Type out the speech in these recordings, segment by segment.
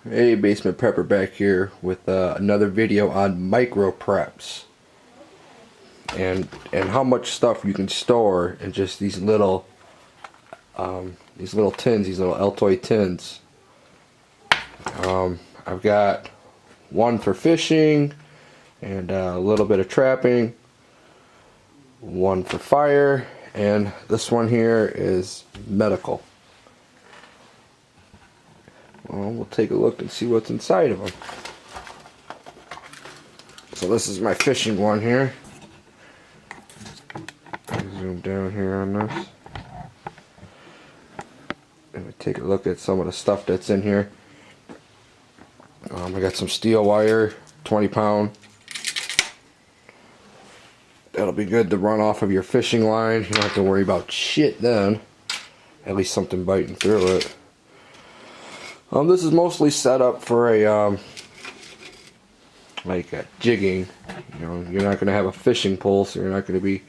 Hey, Basement Prepper back here with another video on micro preps and how much stuff you can store in just these little tins, these little Altoid tins. I've got one for fishing and a little bit of trapping, one for fire, and this one here is medical. Well, we'll take a look and see what's inside of them. So this is my fishing one here. Zoom down here on this. And take a look at some of the stuff that's in here. I got some steel wire, 20-pound. That'll be good to run off of your fishing line. You don't have to worry about shit then. At least something biting through it. This is mostly set up for a like a jigging. You know, you're not going to have a fishing pole, so you're not going to be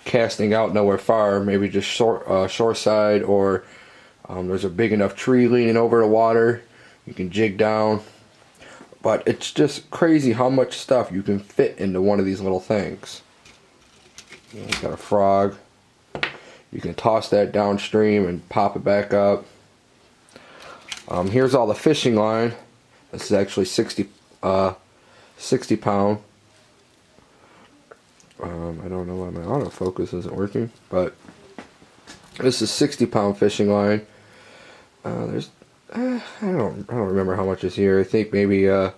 casting out nowhere far. Maybe just shoreside, or there's a big enough tree leaning over the water. You can jig down. But it's just crazy how much stuff you can fit into one of these little things. You know, got a frog. You can toss that downstream and pop it back up. Here's all the fishing line. This is actually 60 pound. I don't know why my autofocus isn't working, but this is 60-pound fishing line. There's I don't remember how much is here. I think maybe I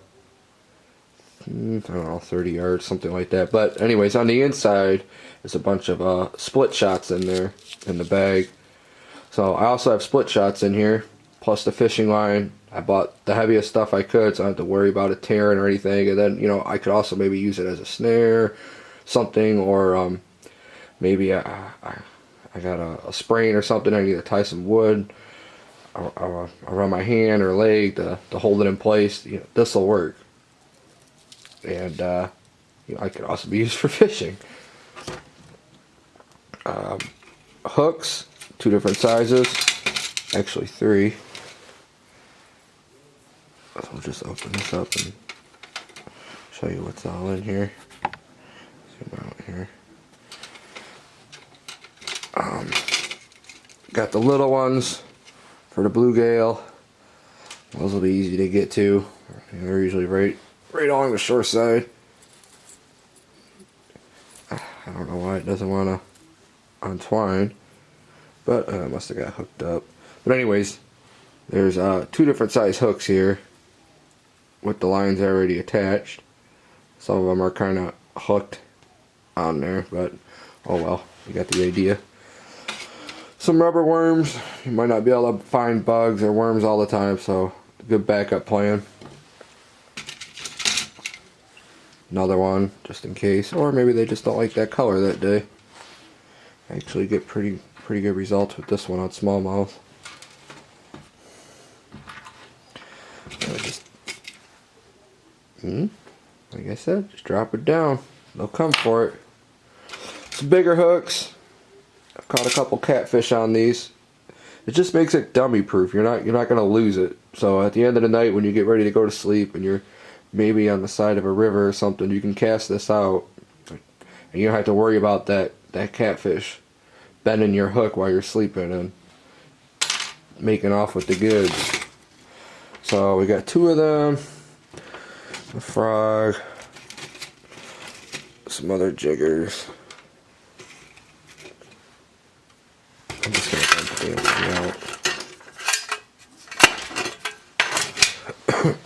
don't know, 30 yards, something like that. But anyways, on the inside there's a bunch of split shots in there in the bag. So I also have split shots in here, plus the fishing line. I bought the heaviest stuff I could, so I don't have to worry about it tearing or anything. And then, you know, I could also maybe use it as a snare, something, or maybe I got a sprain or something. I need to tie some wood around my hand or leg to hold it in place. You know, this will work. And you know, I could also be used for fishing. Hooks, 2 different sizes, actually 3. So we'll just open this up and show you what's all in here. Zoom out here. Got the little ones for the bluegill. Those will be easy to get to. They're usually right along the shore side. I don't know why it doesn't want to untwine, but I must have got hooked up. But anyways, there's 2 different size hooks here with the lines already attached. Some of them are kind of hooked on there, but oh well, you got the idea. Some rubber worms. You might not be able to find bugs or worms all the time, so good backup plan. Another one just in case, or maybe they just don't like that color that day. I actually get pretty good results with this one on smallmouth. Like I said, just drop it down. They'll come for it. Some bigger hooks. I've caught a couple catfish on these. It just makes it dummy proof. You're not gonna lose it. So at the end of the night, when you get ready to go to sleep and you're maybe on the side of a river or something, you can cast this out, and you don't have to worry about that catfish bending your hook while you're sleeping and making off with the goods. So we got 2 of them. A frog, some other jiggers. I'm just gonna dump the damn thing out.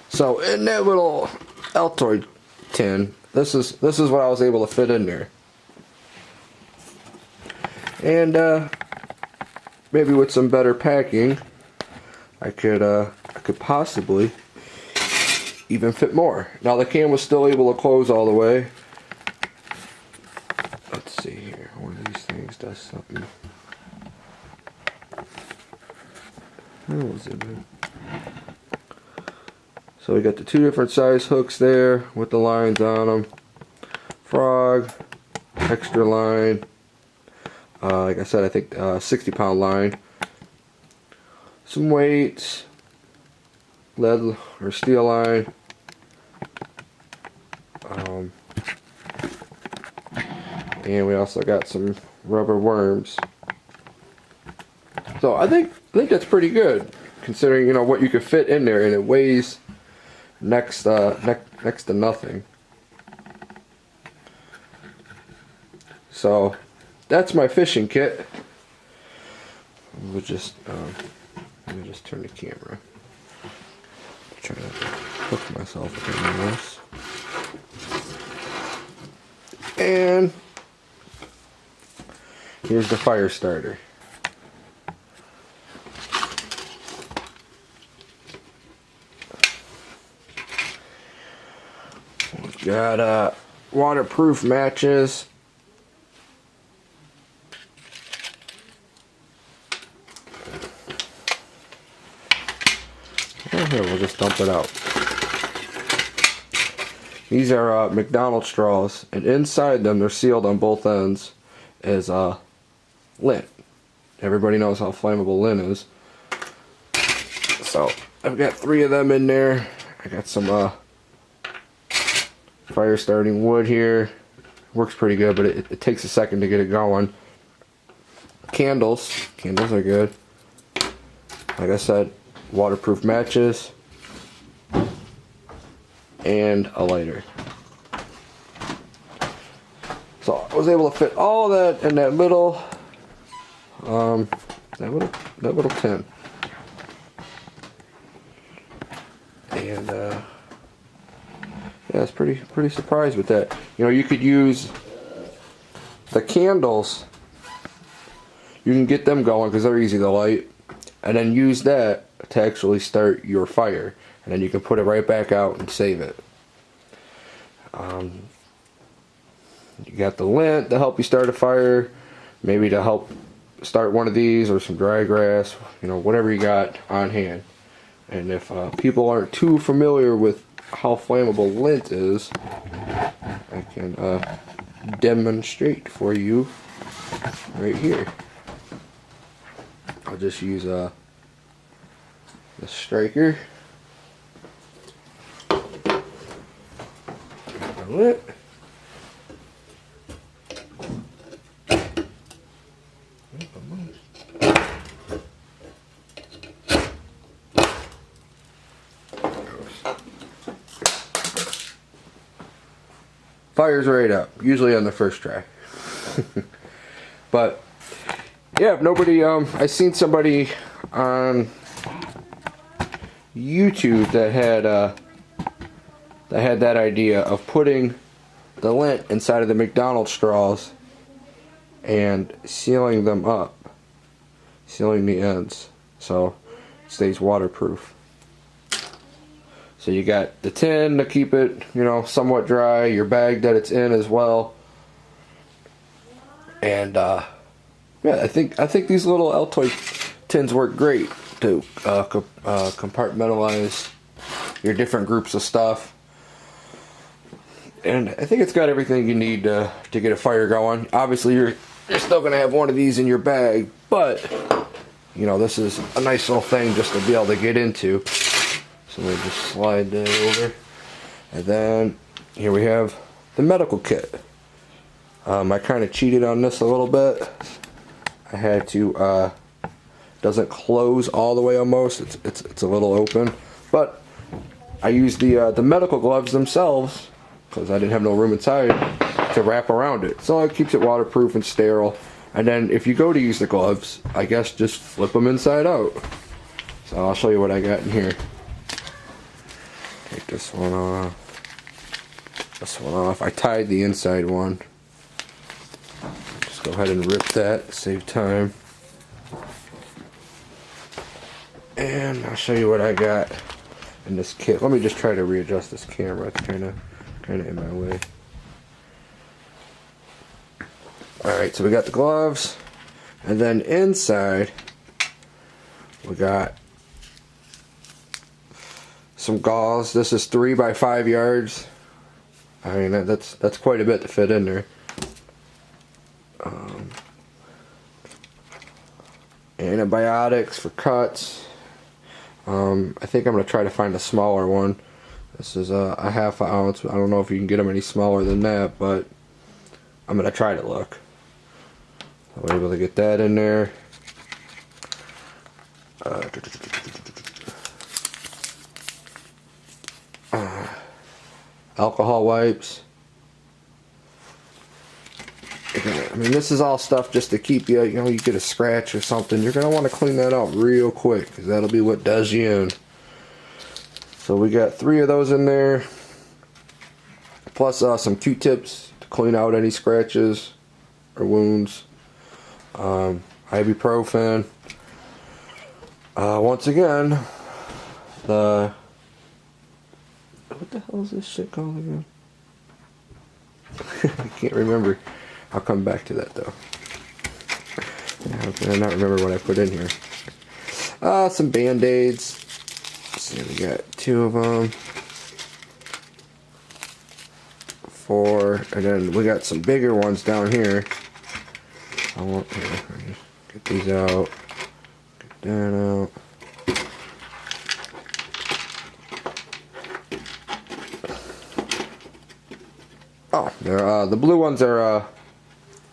So in that little Altoid tin, this is what I was able to fit in there. And maybe with some better packing, I could possibly even fit more. Now the can was still able to close all the way. Let's see here. One of these things does something. Where was it? So we got the 2 different size hooks there with the lines on them. Frog, extra line. Like I said, I think 60-pound line. Some weights. lead or steel line. And we also got some rubber worms. So I think that's pretty good, considering, you know, what you could fit in there, and it weighs next to nothing. So that's my fishing kit. We'll just let me just turn the camera. Try to hook myself again this. And here's the fire starter. We've got waterproof matches. Here, we'll just dump it out. These are McDonald's straws, and inside them, they're sealed on both ends, is lint. Everybody knows how flammable lint is. So I've got 3 of them in there. I got some fire starting wood here. Works pretty good, but it takes a second to get it going. Candles are good. Like I said, waterproof matches and a lighter. So I was able to fit all of that in that little tin. And yeah, I was pretty surprised with that. You know, you could use the candles. You can get them going because they're easy to light, and then use that to actually start your fire, and then you can put it right back out and save it. You got the lint to help you start a fire, maybe to help start one of these, or some dry grass, you know, whatever you got on hand. And if people aren't too familiar with how flammable lint is, I can demonstrate for you right here. I'll just use the striker. Lint. Fire's right up, usually on the first try. But yeah, if nobody, I seen somebody on YouTube that had that idea of putting the lint inside of the McDonald's straws and sealing them up, sealing the ends so it stays waterproof. So you got the tin to keep it, you know, somewhat dry, your bag that it's in as well. And yeah, I think these little Altoids tins work great to compartmentalize your different groups of stuff. And I think it's got everything you need to get a fire going. Obviously, you're still going to have one of these in your bag, but you know, this is a nice little thing just to be able to get into. So let me just slide that over. And then here we have the medical kit. I kind of cheated on this a little bit. I had to, doesn't close all the way almost. It's a little open. But I used the medical gloves themselves, because I didn't have no room inside, to wrap around it. So it keeps it waterproof and sterile. And then if you go to use the gloves, I guess just flip them inside out. So I'll show you what I got in here. Take this one off. This one off. I tied the inside one. Just go ahead and rip that, save time. And I'll show you what I got in this kit. Let me just try to readjust this camera. It's kind of in my way. Alright, so we got the gloves, and then inside we got some gauze. This is 3 by 5 yards. I mean, that's quite a bit to fit in there. Antibiotics for cuts. I think I'm going to try to find a smaller one. This is a ½ ounce. I don't know if you can get them any smaller than that, but I'm going to try to look. I was able to get that in there. Alcohol wipes. I mean, this is all stuff just to keep you, you get a scratch or something. You're going to want to clean that out real quick, because that'll be what does you in. So we got 3 of those in there. Plus some Q-tips to clean out any scratches or wounds. Ibuprofen. Once again, what the hell is this shit called again? I can't remember. I'll come back to that though. How can I not remember what I put in here? Some Band-Aids. So we got 2 of them. 4, and then we got some bigger ones down here. I want to get these out. Get that out. Oh, they're the blue ones are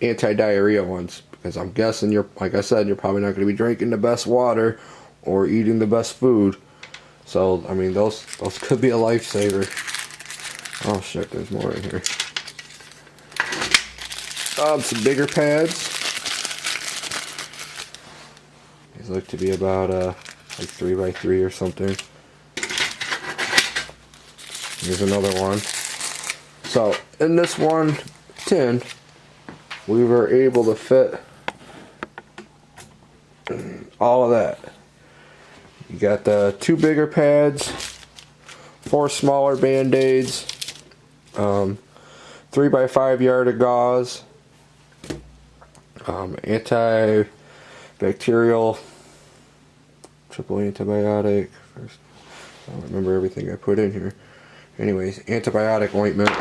anti-diarrhea ones, because I'm guessing like I said, you're probably not going to be drinking the best water or eating the best food. So I mean, those could be a lifesaver. Oh shit, there's more in here. Some bigger pads. These look to be about like 3x3 or something. Here's another one. So in this one tin, we were able to fit all of that. You got the 2 bigger pads, 4 smaller Band-Aids, 3x5 yard of gauze, antibacterial, triple antibiotic. First, I don't remember everything I put in here. Anyways, antibiotic ointment,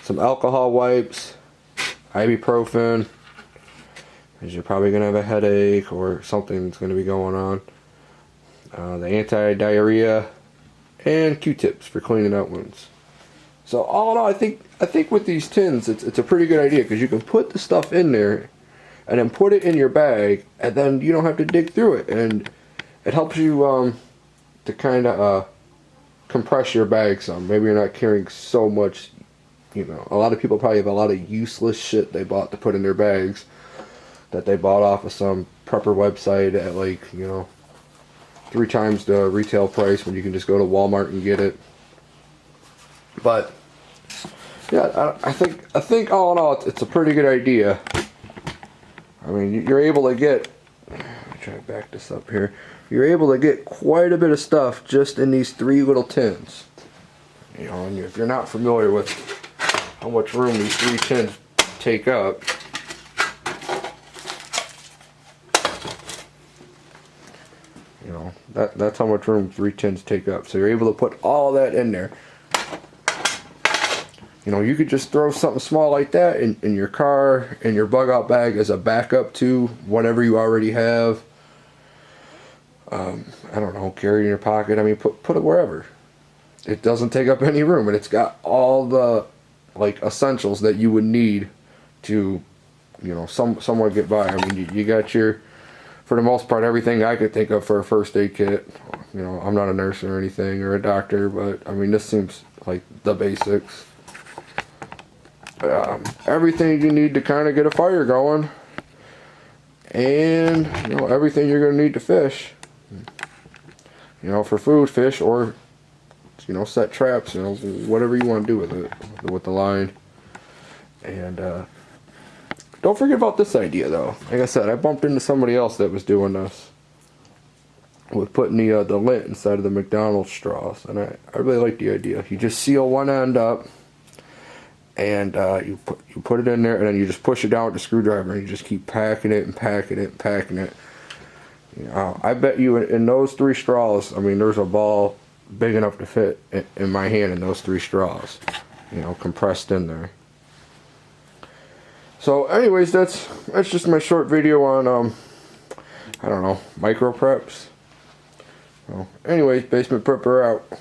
some alcohol wipes, ibuprofen, because you're probably going to have a headache or something's going to be going on. The anti-diarrhea, and Q-tips for cleaning out wounds. So all in all, I think with these tins, it's a pretty good idea, because you can put the stuff in there and then put it in your bag, and then you don't have to dig through it, and it helps you to kind of compress your bag some. Maybe you're not carrying so much. A lot of people probably have a lot of useless shit they bought to put in their bags that they bought off of some prepper website at, like, 3 times the retail price, when you can just go to Walmart and get it. But yeah, I think all in all, it's a pretty good idea. I mean, you're able to get, let me try to back this up here. You're able to get quite a bit of stuff just in these 3 little tins. And if you're not familiar with how much room these 3 tins take up, that's how much room 3 tins take up. So you're able to put all that in there. You could just throw something small like that in your car, in your bug out bag, as a backup to whatever you already have. I don't know, carry it in your pocket. I mean, put it wherever. It doesn't take up any room, and it's got all the essentials that you would need to, somewhat get by. I mean, you got your, for the most part, everything I could think of for a first aid kit. I'm not a nurse or anything, or a doctor, but I mean, this seems like the basics. Everything you need to kind of get a fire going, and everything you're going to need to fish. For food, fish, or set traps, whatever you want to do with it, with the line. And don't forget about this idea, though. Like I said, I bumped into somebody else that was doing this with putting the lint inside of the McDonald's straws, and I really like the idea. You just seal one end up, and you put it in there, and then you just push it down with the screwdriver, and you just keep packing it and packing it and packing it. I bet you in those 3 straws, I mean, there's a ball big enough to fit in my hand in those 3 straws, compressed in there. So anyways, that's just my short video on I don't know, micro preps. So, anyways, basement prepper out.